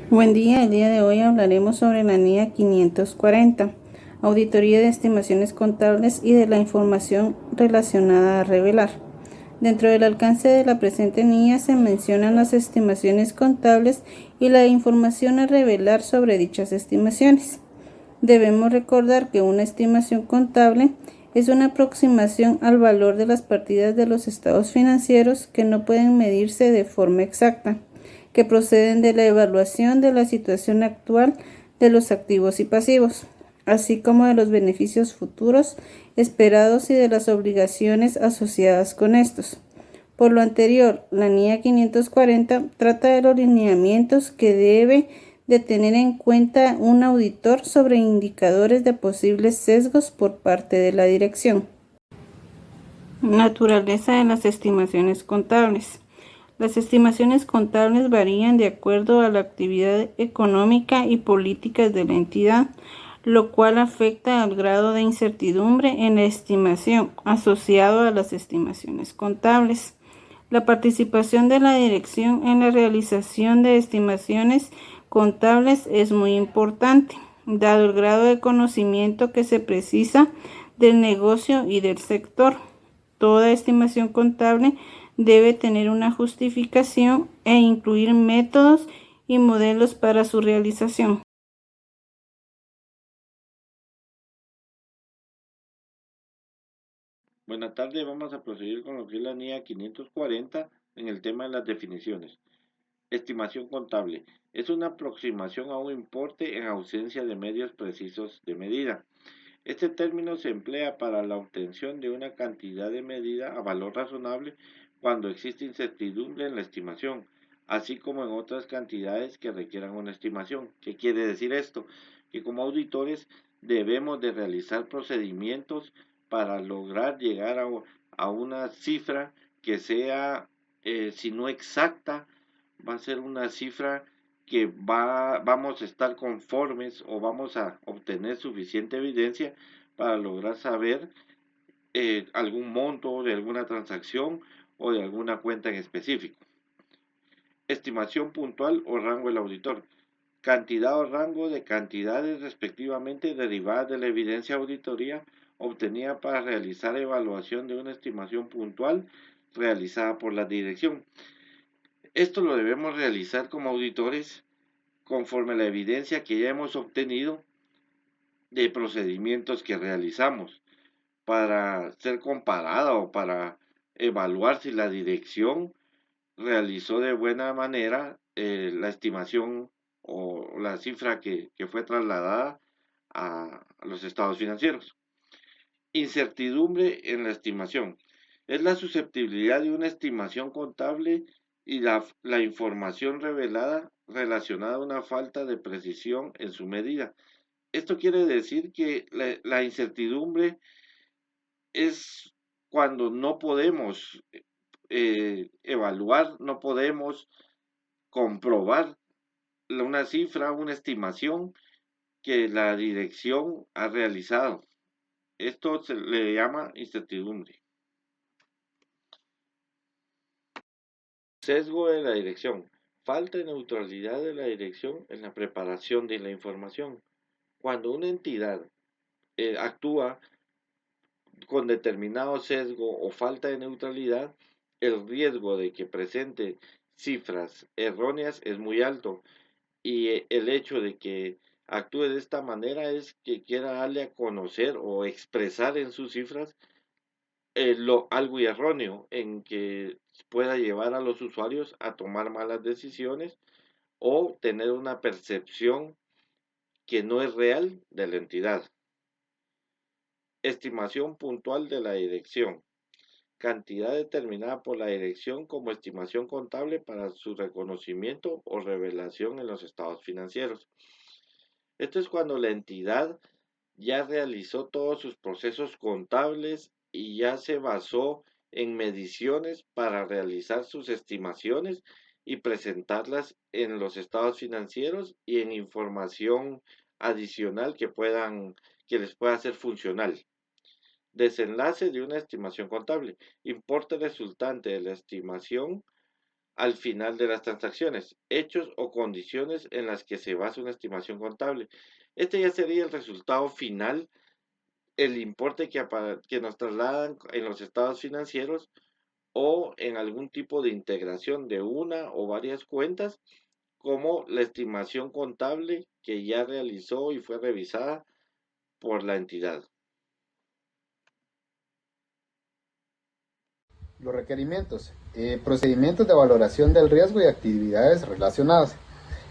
Buen día, el día de hoy hablaremos sobre la NIA 540, Auditoría de Estimaciones Contables y de la información relacionada a revelar. Dentro del alcance de la presente NIA se mencionan las estimaciones contables y la información a revelar sobre dichas estimaciones. Debemos recordar que una estimación contable es una aproximación al valor de las partidas de los estados financieros que no pueden medirse de forma exacta, que proceden de la evaluación de la situación actual de los activos y pasivos, así como de los beneficios futuros esperados y de las obligaciones asociadas con estos. Por lo anterior, la NIA 540 trata de los lineamientos que debe de tener en cuenta un auditor sobre indicadores de posibles sesgos por parte de la dirección. Naturaleza de las estimaciones contables. Las estimaciones contables varían de acuerdo a la actividad económica y políticas de la entidad, lo cual afecta al grado de incertidumbre en la estimación asociado a las estimaciones contables. La participación de la dirección en la realización de estimaciones contables es muy importante, dado el grado de conocimiento que se precisa del negocio y del sector. Toda estimación contable debe tener una justificación e incluir métodos y modelos para su realización. Buenas tardes, vamos a proseguir con lo que es la NIA 540 en el tema de las definiciones. Estimación contable es una aproximación a un importe en ausencia de medios precisos de medida. Este término se emplea para la obtención de una cantidad de medida a valor razonable cuando existe incertidumbre en la estimación, así como en otras cantidades que requieran una estimación. ¿Qué quiere decir esto? Que como auditores debemos de realizar procedimientos para lograr llegar a una cifra que sea, si no exacta, va a ser una cifra que vamos a estar conformes o vamos a obtener suficiente evidencia para lograr saber algún monto de alguna transacción o de alguna cuenta en específico. Estimación puntual o rango del auditor. Cantidad o rango de cantidades respectivamente derivadas de la evidencia auditoría obtenida para realizar evaluación de una estimación puntual realizada por la dirección. Esto lo debemos realizar como auditores conforme a la evidencia que ya hemos obtenido de procedimientos que realizamos para ser comparada o para evaluar si la dirección realizó de buena manera la estimación o la cifra que fue trasladada a los estados financieros. Incertidumbre en la estimación. Es la susceptibilidad de una estimación contable y la información revelada relacionada a una falta de precisión en su medida. Esto quiere decir que la incertidumbre es cuando no podemos evaluar, no podemos comprobar una cifra, una estimación que la dirección ha realizado. Esto se le llama incertidumbre. Sesgo de la dirección. Falta de neutralidad de la dirección en la preparación de la información. Cuando una entidad actúa con determinado sesgo o falta de neutralidad, el riesgo de que presente cifras erróneas es muy alto y el hecho de que actúe de esta manera es que quiera darle a conocer o expresar en sus cifras algo erróneo en que pueda llevar a los usuarios a tomar malas decisiones o tener una percepción que no es real de la entidad. Estimación puntual de la dirección. Cantidad determinada por la dirección como estimación contable para su reconocimiento o revelación en los estados financieros. Esto es cuando la entidad ya realizó todos sus procesos contables y ya se basó en mediciones para realizar sus estimaciones y presentarlas en los estados financieros y en información adicional que les pueda ser funcional. Desenlace de una estimación contable. Importe resultante de la estimación al final de las transacciones, hechos o condiciones en las que se basa una estimación contable. Este ya sería el resultado final, el importe que nos trasladan en los estados financieros o en algún tipo de integración de una o varias cuentas, como la estimación contable que ya realizó y fue revisada por la entidad. Los requerimientos, procedimientos de valoración del riesgo y actividades relacionadas.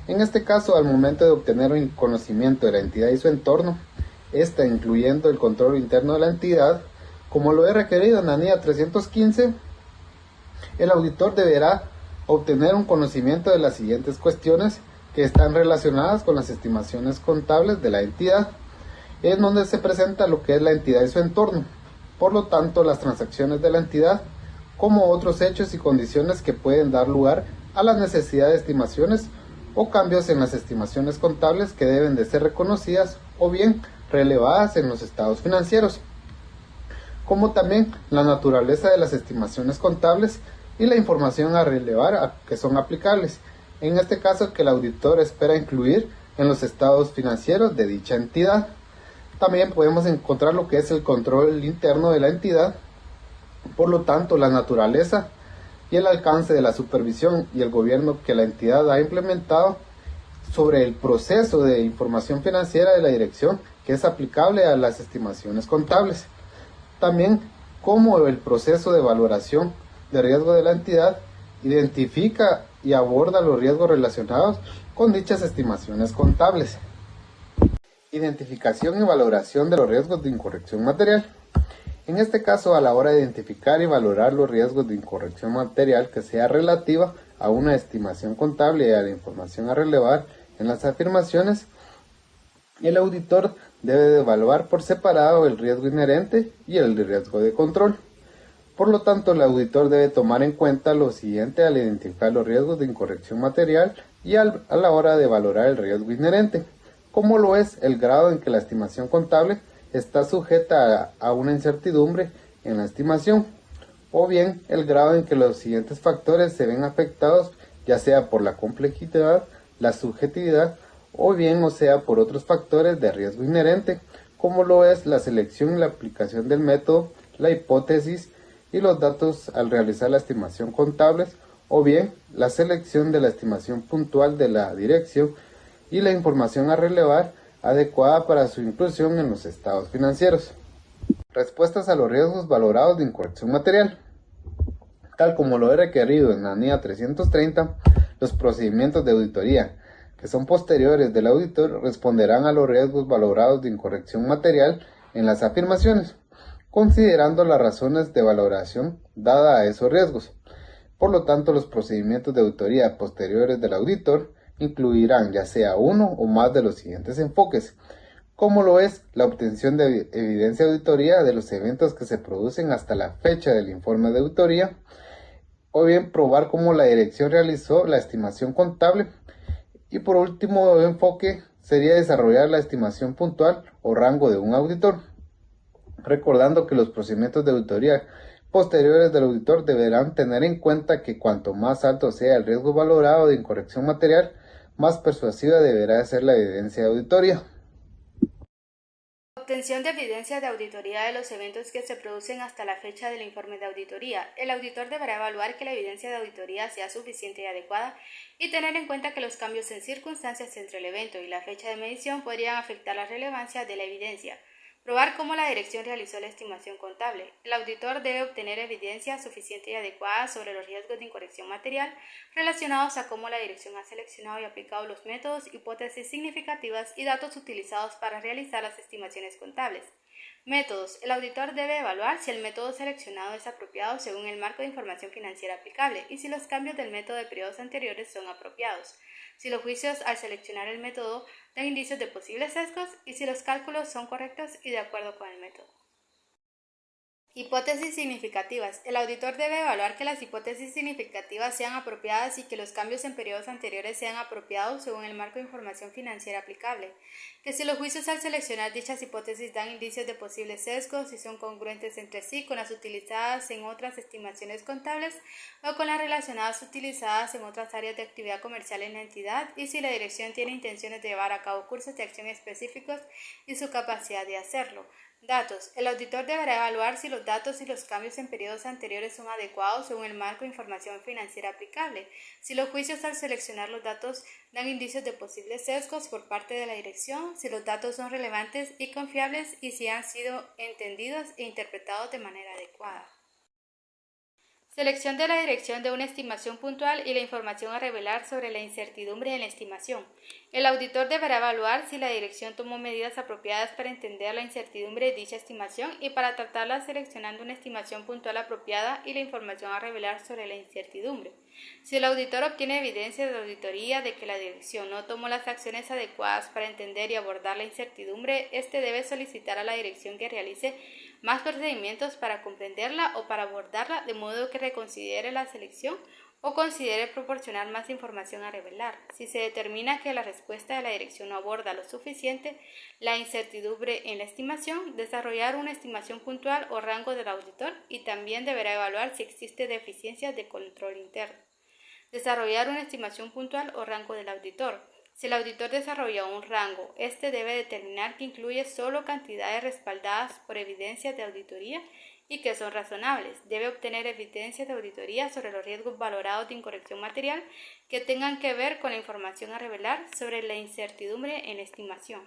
En este caso, al momento de obtener un conocimiento de la entidad y su entorno, esta incluyendo el control interno de la entidad, como lo he requerido en la NIA 315, el auditor deberá obtener un conocimiento de las siguientes cuestiones que están relacionadas con las estimaciones contables de la entidad, en donde se presenta lo que es la entidad y su entorno, por lo tanto las transacciones de la entidad, como otros hechos y condiciones que pueden dar lugar a la necesidad de estimaciones o cambios en las estimaciones contables que deben de ser reconocidas o bien relevadas en los estados financieros, como también la naturaleza de las estimaciones contables y la información a relevar que son aplicables, en este caso que el auditor espera incluir en los estados financieros de dicha entidad. También podemos encontrar lo que es el control interno de la entidad, por lo tanto la naturaleza y el alcance de la supervisión y el gobierno que la entidad ha implementado sobre el proceso de información financiera de la dirección que es aplicable a las estimaciones contables. También cómo el proceso de valoración de riesgo de la entidad identifica y aborda los riesgos relacionados con dichas estimaciones contables. Identificación y valoración de los riesgos de incorrección material. En este caso, a la hora de identificar y valorar los riesgos de incorrección material que sea relativa a una estimación contable y a la información a relevar en las afirmaciones, el auditor debe de evaluar por separado el riesgo inherente y el riesgo de control. Por lo tanto, el auditor debe tomar en cuenta lo siguiente al identificar los riesgos de incorrección material y a la hora de valorar el riesgo inherente, como lo es el grado en que la estimación contable está sujeta a una incertidumbre en la estimación, o bien el grado en que los siguientes factores se ven afectados, ya sea por la complejidad, la subjetividad, o bien o sea por otros factores de riesgo inherente, como lo es la selección y la aplicación del método, la hipótesis y los datos al realizar la estimación contable, o bien la selección de la estimación puntual de la dirección y la información a relevar adecuada para su inclusión en los estados financieros. Respuestas a los riesgos valorados de incorrección material. Tal como lo he requerido en la NIA 330, los procedimientos de auditoría que son posteriores del auditor responderán a los riesgos valorados de incorrección material en las afirmaciones, considerando las razones de valoración dada a esos riesgos. Por lo tanto, los procedimientos de auditoría posteriores del auditor incluirán ya sea uno o más de los siguientes enfoques, como lo es la obtención de evidencia de auditoría de los eventos que se producen hasta la fecha del informe de auditoría, o bien probar cómo la dirección realizó la estimación contable, y por último enfoque sería desarrollar la estimación puntual o rango de un auditor, recordando que los procedimientos de auditoría posteriores del auditor deberán tener en cuenta que cuanto más alto sea el riesgo valorado de incorrección material, más persuasiva deberá ser la evidencia de auditoría. Obtención de evidencia de auditoría de los eventos que se producen hasta la fecha del informe de auditoría. El auditor deberá evaluar que la evidencia de auditoría sea suficiente y adecuada y tener en cuenta que los cambios en circunstancias entre el evento y la fecha de medición podrían afectar la relevancia de la evidencia. Probar cómo la dirección realizó la estimación contable. El auditor debe obtener evidencia suficiente y adecuada sobre los riesgos de incorrección material relacionados a cómo la dirección ha seleccionado y aplicado los métodos, hipótesis significativas y datos utilizados para realizar las estimaciones contables. Métodos. El auditor debe evaluar si el método seleccionado es apropiado según el marco de información financiera aplicable y si los cambios del método de periodos anteriores son apropiados, si los juicios al seleccionar el método dan indicios de posibles sesgos y si los cálculos son correctos y de acuerdo con el método. Hipótesis significativas. El auditor debe evaluar que las hipótesis significativas sean apropiadas y que los cambios en periodos anteriores sean apropiados según el marco de información financiera aplicable, que si los juicios al seleccionar dichas hipótesis dan indicios de posibles sesgos, si son congruentes entre sí con las utilizadas en otras estimaciones contables o con las relacionadas utilizadas en otras áreas de actividad comercial en la entidad, y si la dirección tiene intenciones de llevar a cabo cursos de acción específicos y su capacidad de hacerlo. Datos. El auditor deberá evaluar si los datos y los cambios en periodos anteriores son adecuados según el marco de información financiera aplicable, si los juicios al seleccionar los datos dan indicios de posibles sesgos por parte de la dirección, si los datos son relevantes y confiables y si han sido entendidos e interpretados de manera adecuada. Selección de la dirección de una estimación puntual y la información a revelar sobre la incertidumbre en la estimación. El auditor deberá evaluar si la dirección tomó medidas apropiadas para entender la incertidumbre de dicha estimación y para tratarla seleccionando una estimación puntual apropiada y la información a revelar sobre la incertidumbre. Si el auditor obtiene evidencia de auditoría de que la dirección no tomó las acciones adecuadas para entender y abordar la incertidumbre, éste debe solicitar a la dirección que realice más procedimientos para comprenderla o para abordarla, de modo que reconsidere la selección o considere proporcionar más información a revelar. Si se determina que la respuesta de la dirección no aborda lo suficiente la incertidumbre en la estimación, desarrollar una estimación puntual o rango del auditor, y también deberá evaluar si existe deficiencias de control interno. Desarrollar una estimación puntual o rango del auditor. Si el auditor desarrolla un rango, este debe determinar que incluye solo cantidades respaldadas por evidencias de auditoría y que son razonables. Debe obtener evidencias de auditoría sobre los riesgos valorados de incorrección material que tengan que ver con la información a revelar sobre la incertidumbre en la estimación.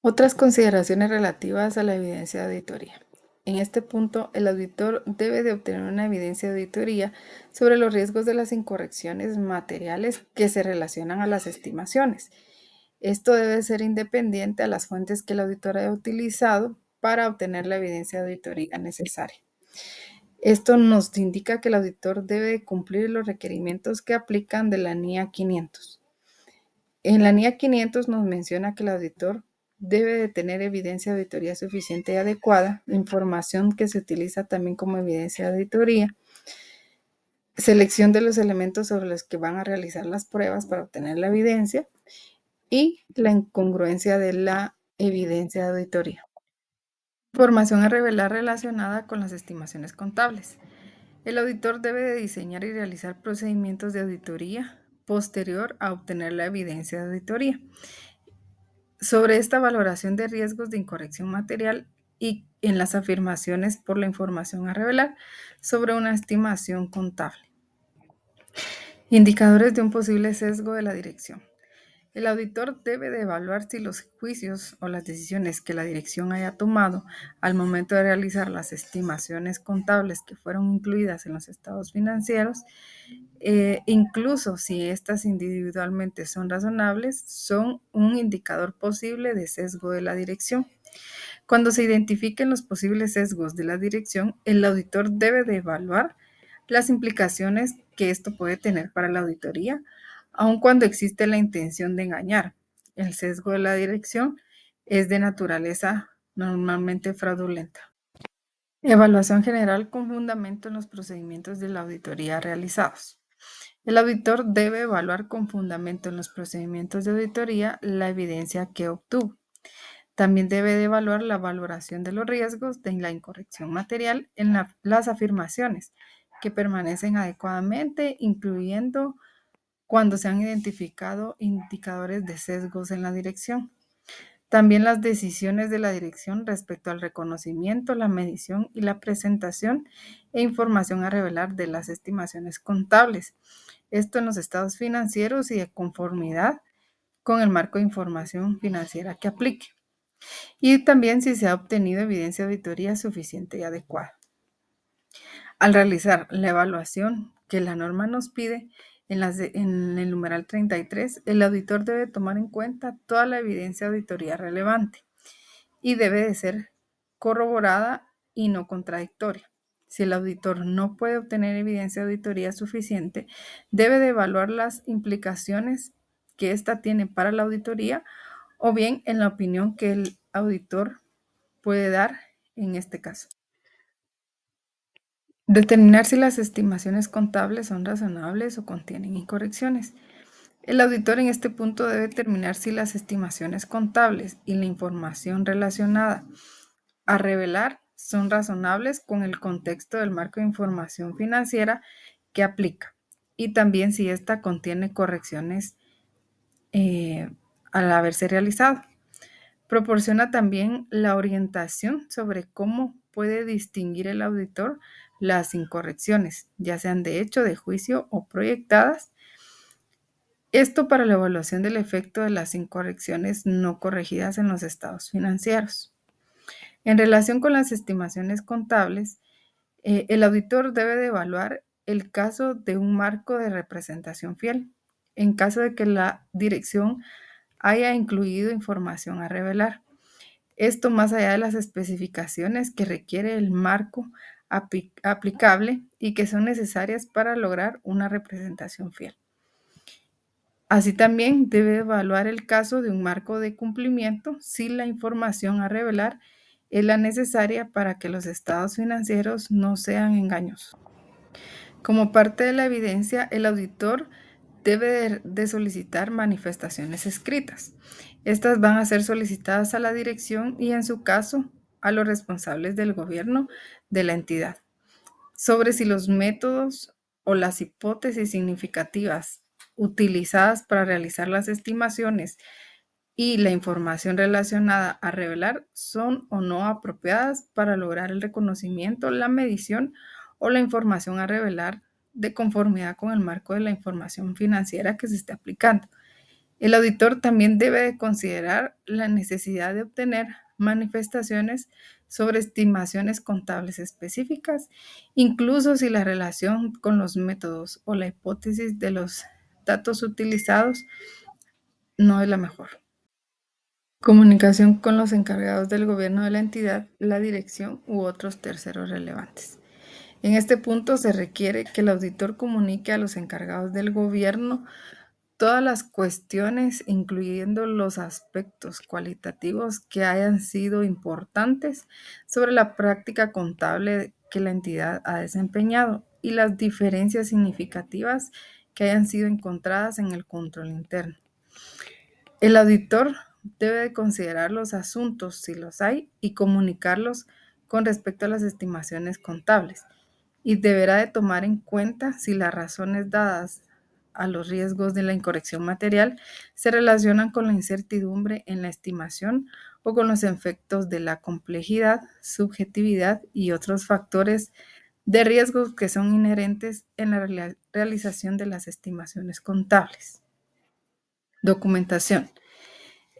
Otras consideraciones relativas a la evidencia de auditoría. En este punto, el auditor debe de obtener una evidencia de auditoría sobre los riesgos de las incorrecciones materiales que se relacionan a las estimaciones. Esto debe ser independiente a las fuentes que el auditor haya utilizado para obtener la evidencia de auditoría necesaria. Esto nos indica que el auditor debe cumplir los requerimientos que aplican de la NIA 500. En la NIA 500 nos menciona que el auditor debe de tener evidencia de auditoría suficiente y adecuada, información que se utiliza también como evidencia de auditoría, selección de los elementos sobre los que van a realizar las pruebas para obtener la evidencia y la incongruencia de la evidencia de auditoría. Información a revelar relacionada con las estimaciones contables. El auditor debe de diseñar y realizar procedimientos de auditoría posterior a obtener la evidencia de auditoría. Sobre esta valoración de riesgos de incorrección material y en las afirmaciones por la información a revelar sobre una estimación contable. Indicadores de un posible sesgo de la dirección. El auditor debe de evaluar si los juicios o las decisiones que la dirección haya tomado al momento de realizar las estimaciones contables que fueron incluidas en los estados financieros, incluso si estas individualmente son razonables, son un indicador posible de sesgo de la dirección. Cuando se identifiquen los posibles sesgos de la dirección, el auditor debe de evaluar las implicaciones que esto puede tener para la auditoría, aun cuando existe la intención de engañar. El sesgo de la dirección es de naturaleza normalmente fraudulenta. Evaluación general con fundamento en los procedimientos de la auditoría realizados. El auditor debe evaluar con fundamento en los procedimientos de auditoría la evidencia que obtuvo. También debe de evaluar la valoración de los riesgos de la incorrección material en las afirmaciones que permanecen adecuadamente, incluyendo cuando se han identificado indicadores de sesgos en la dirección. También las decisiones de la dirección respecto al reconocimiento, la medición y la presentación e información a revelar de las estimaciones contables. Esto en los estados financieros y de conformidad con el marco de información financiera que aplique. Y también si se ha obtenido evidencia de auditoría suficiente y adecuada. Al realizar la evaluación que la norma nos pide, en el numeral 33, el auditor debe tomar en cuenta toda la evidencia de auditoría relevante y debe de ser corroborada y no contradictoria. Si el auditor no puede obtener evidencia de auditoría suficiente, debe de evaluar las implicaciones que ésta tiene para la auditoría o bien en la opinión que el auditor puede dar en este caso. Determinar si las estimaciones contables son razonables o contienen incorrecciones. El auditor en este punto debe determinar si las estimaciones contables y la información relacionada a revelar son razonables con el contexto del marco de información financiera que aplica y también si ésta contiene correcciones al haberse realizado. Proporciona también la orientación sobre cómo puede distinguir el auditor las incorrecciones, ya sean de hecho, de juicio o proyectadas. Esto para la evaluación del efecto de las incorrecciones no corregidas en los estados financieros. En relación con las estimaciones contables, el auditor debe de evaluar el caso de un marco de representación fiel, en caso de que la dirección haya incluido información a revelar. Esto más allá de las especificaciones que requiere el marco aplicable y que son necesarias para lograr una representación fiel. Así también debe evaluar el caso de un marco de cumplimiento si la información a revelar es la necesaria para que los estados financieros no sean engañosos. Como parte de la evidencia, el auditor debe de solicitar manifestaciones escritas. Estas van a ser solicitadas a la dirección y, en su caso, a los responsables del gobierno de la entidad, sobre si los métodos o las hipótesis significativas utilizadas para realizar las estimaciones y la información relacionada a revelar son o no apropiadas para lograr el reconocimiento, la medición o la información a revelar de conformidad con el marco de la información financiera que se esté aplicando. El auditor también debe de considerar la necesidad de obtener manifestaciones sobre estimaciones contables específicas, incluso si la relación con los métodos o la hipótesis de los datos utilizados no es la mejor. Comunicación con los encargados del gobierno de la entidad, la dirección u otros terceros relevantes. En este punto se requiere que el auditor comunique a los encargados del gobierno todas las cuestiones, incluyendo los aspectos cualitativos que hayan sido importantes sobre la práctica contable que la entidad ha desempeñado y las diferencias significativas que hayan sido encontradas en el control interno. El auditor debe de considerar los asuntos, si los hay, y comunicarlos con respecto a las estimaciones contables, y deberá de tomar en cuenta si las razones dadas a los riesgos de la incorrección material se relacionan con la incertidumbre en la estimación o con los efectos de la complejidad, subjetividad y otros factores de riesgos que son inherentes en la realización de las estimaciones contables. Documentación.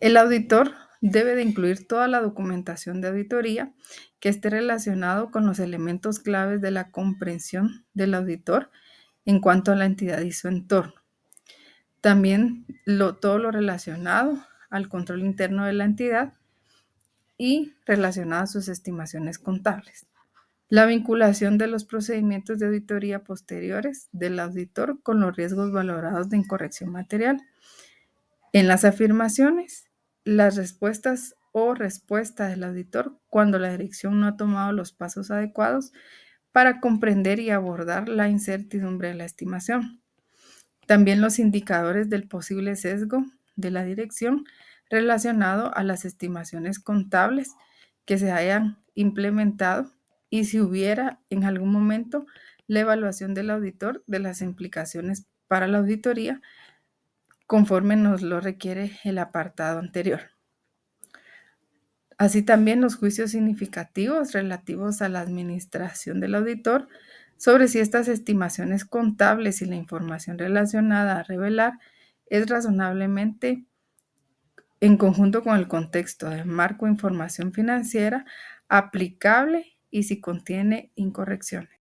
El auditor debe de incluir toda la documentación de auditoría que esté relacionado con los elementos claves de la comprensión del auditor en cuanto a la entidad y su entorno. También todo lo relacionado al control interno de la entidad y relacionado a sus estimaciones contables. La vinculación de los procedimientos de auditoría posteriores del auditor con los riesgos valorados de incorrección material. En las afirmaciones, las respuestas o respuesta del auditor cuando la dirección no ha tomado los pasos adecuados para comprender y abordar la incertidumbre de la estimación. También los indicadores del posible sesgo de la dirección relacionado a las estimaciones contables que se hayan implementado y si hubiera en algún momento la evaluación del auditor de las implicaciones para la auditoría conforme nos lo requiere el apartado anterior. Así también los juicios significativos relativos a la administración del auditor sobre si estas estimaciones contables y la información relacionada a revelar es razonablemente en conjunto con el contexto del marco de información financiera aplicable y si contiene incorrecciones.